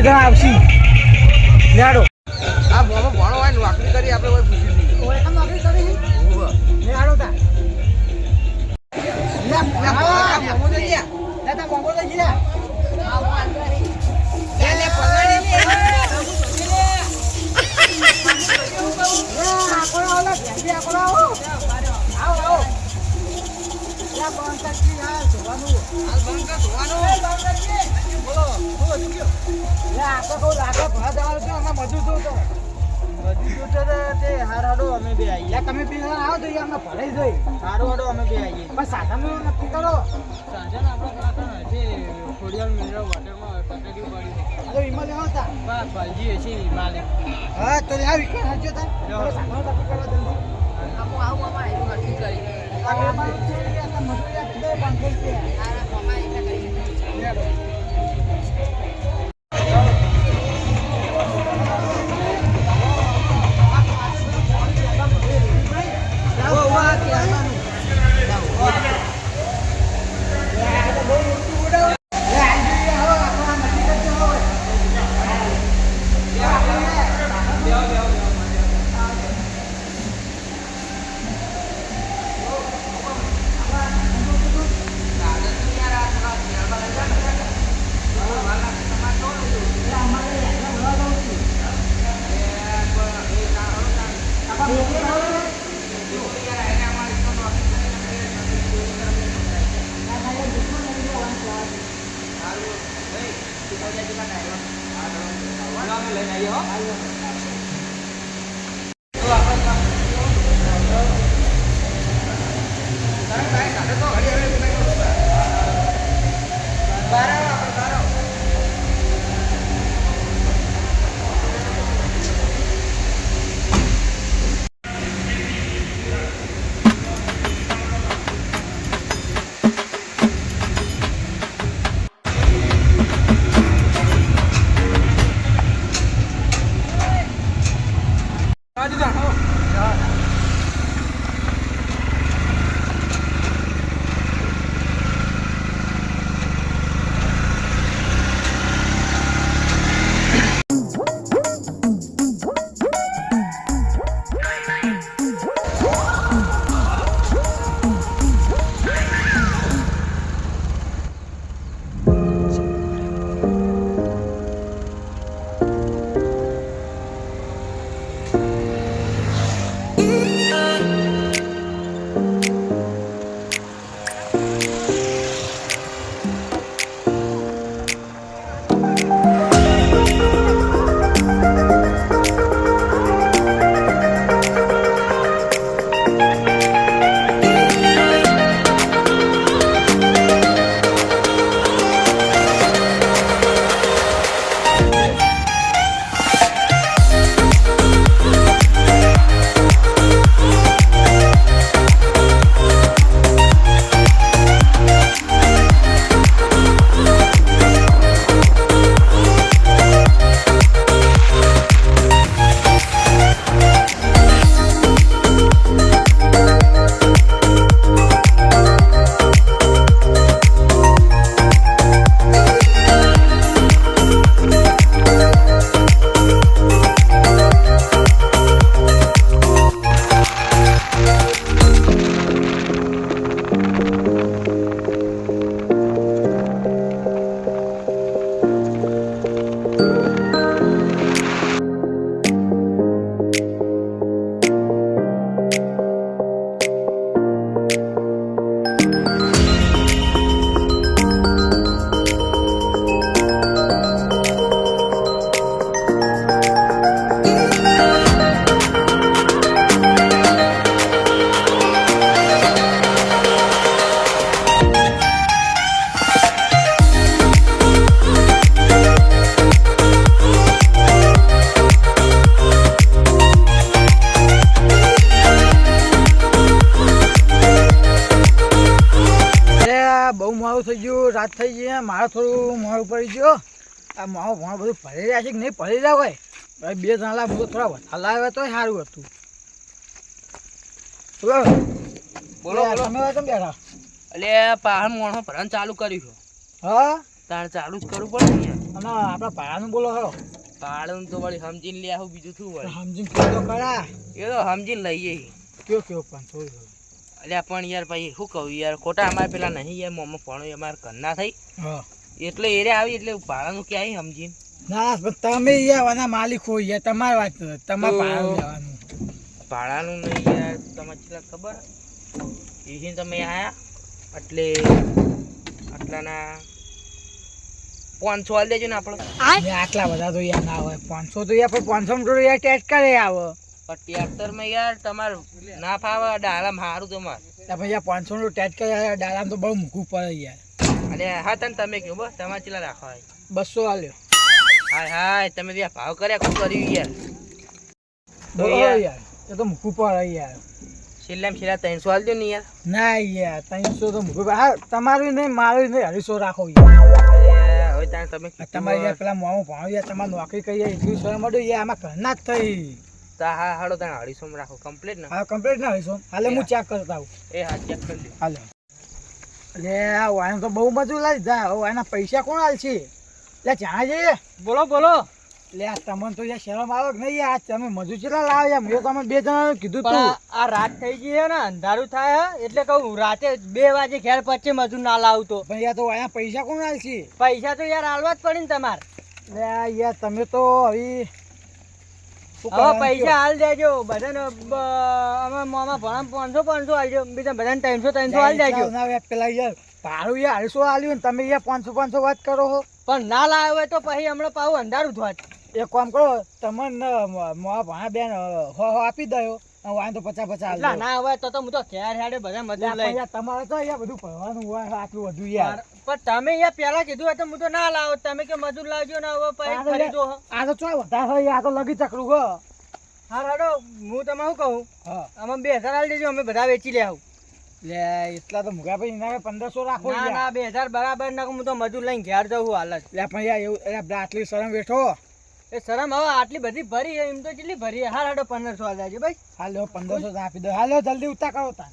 જણા આવશી લેડો આ મોમો ભણો હોય નોકરી કરી આપણે કોઈ પૂછી નહીં ઓય તો નોકરી કરી લેડો તા મોમો લઈ ગયા લેતા મોમો લઈ ગયા લે પગડી લે આકોળા ઓલા ભેંસી આકોળા આવો આવો યા બંકાજી આ જોવાનું હાલ બંકા ધોવાનો બોલો શું હતું કયો યા આપણે કહું લાકડા ભરા જવાનું છે અમે મજૂર જોતો બધી તો તે હારાડો અમે બે આવીએ યા તમે બે જણા આવો તો યા અમને ભરાઈ જોઈ હારો અમે બે આવીએ પણ સાધનનું નક્કી કરો સાંજન આપણે કાકા છે ખોડિયાલ મિનરલ વોટરમાં પકડી પડી તો ઈમાં લેવા હતા બસ ભાજી છે માલિક હા તો યા વિકર હાજો તા સાધન નક્કી કરવા દે આવું અમારે એવું નક્કી કરી અમારું છે આ મજૂરી દે 500 રૂપિયા આરા કમાઈ એટલે કરી લેડો થઈ ગયું રાત થઈ ગઈ મારે થોડું મોડું પડી ગયો આ માવો ભણ બધું ભરી રહ્યા છે કે નહીં ભરી રહ્યા હોય ભાઈ બે જણા લાવ થોડા વધારે લાવ્યા તો સારું હતું બોલો બોલો તમે કેમ બેઠા એટલે પહાડ મોણો ભરણ ચાલુ કર્યું હા તાર ચાલુ જ કરવું પડે ને અને આપણા ભાડાનું બોલો હરો ભાડું તો વળી સમજીને લે આવું બીજું શું વળી સમજીને કહો તો ખરા એ તો સમજીને લઈએ કયો 500 અલ્યા પણ યાર ભાઈ શું કહું યાર ખોટા અમારે પેલા નહીં યાર મોમાં ભણો અમારે ઘરના થઈ હા એટલે એરે આવી એટલે ભાડાનું ક્યાંય સમજીને ના પણ તમે યાર આના માલિક હો યાર તમારી વાત તમારે ભાડું લેવાનું ભાડાનું નહીં યાર તમારે છેલ્લા ખબર એથી તમે આયા એટલે આટલાના 500 હાલ દેજો ને આપણે યાર આટલા બધા તો યાર ના હોય 500 તો યાર પણ 500 તો યાર ટેસ્ટ કરે આવે પણ ટ્રેક્ટરમાં યાર તમારે ના ફાવે ડાલામાં સારું તમારે પછી યાર 500 નો ટેસ્ટ કરે યાર ડાલામાં તો બહુ મૂકવું પડે યાર અરે હા તને તમે કહો બસ તમારે ચેલા રાખો 200 આલ્યો હાય હાય તમે ત્યાં ભાવ કર્યા શું કર્યું યાર બોલો યાર એ તો મૂકવું પડે યાર છેલ્લા 300 હાલ દો ને યાર ના યાર 300 તો મૂકવું પડે. હા તમારું નહીં મારું નહીં 250 રાખો યાર અરે હવે ત્યાં તમે તમારે યાર પેલા મોમો ભણો યાર તમારે નોકરી કરી યાર એટલું સમય મળ્યું યાર આમાં ઘરના જ થઈ હા હાડો ત્યાં 250 માં રાખો કમ્પ્લીટ ને હા કમ્પ્લીટ ના 250 હાલે હું ચેક કરતા આવું એ હા ચેક કરી લે હાલે અરે આ વાયન તો બહુ મજૂર લાવી જા હવે આના પૈસા કોણ આલ છે લે જ્યાં જઈએ બોલો લે આ તમને તો યાર શરમ આવે કે નહીં યાર તમે મજૂર કેટલા લાવ યાર મેં તમે 2 જણાને કીધું પણ તું આ રાત થઈ ગઈ હે ને અંધારું થાય હે એટલે કહું રાતે 2 વાગે ઘેર પછી મજૂર ના લાવતો પણ યાર તો આના પૈસા કોણ આલ છે પૈસા તો યાર આલવા જ પડે ને તમારે લે આ યાર તમે તો હવે શું હવે કરવાનું પૈસા કયો? હાલ દેજો બધાને અમે મોમાં ભણા 500 આલજો બીજા બધાને 300 હાલ દેજો ના યાર પેલા યાર ભાડું યાર 250 આલ્યું ને તમે યાર 500 વાત કરો છો પણ ના લાવ્યો હોય તો પછી હમણાં પાછું અંધારું થોત એક કામ કરો તમને મોવા ભણા બેન હો આપી દયો વાયન તો 50 એટલા આલ્યો ના હોય તો હું તો ઘેર હેડે બધા મજૂર લઈ યાર તમારે તો યાર બધું ભરવાનું હોય આટલું બધું યાર પણ તમે યાર પેલા કીધું હોય તો હું તો ના લાવો તમે કે મજૂર લાવજો ને હવે પછી ખરીદો હો. આ તો ચોય વધારે હોય આ તો લગી ચકડું ગો હા રાડો હું તમે શું કહું હા આમાં 2000 હાલ દેજો અમે બધા વેચી લે આવું લે એટલા તો મુગા ભાઈ એના 1500 રાખો ના ના યાર 2000 બરાબર ના હું તો મજૂર લઈને ઘેર જવું હાલ જ લે પણ યાર એવું અરે આટલી શરમ બેઠો એ શરમ હવે આટલી બધી ભરી એમ તો કેટલી ભરી હા રાડો 1500 હાલ દેજો ભાઈ હાલો 1500 આપી દો હાલો જલ્દી ઉતા કરો તા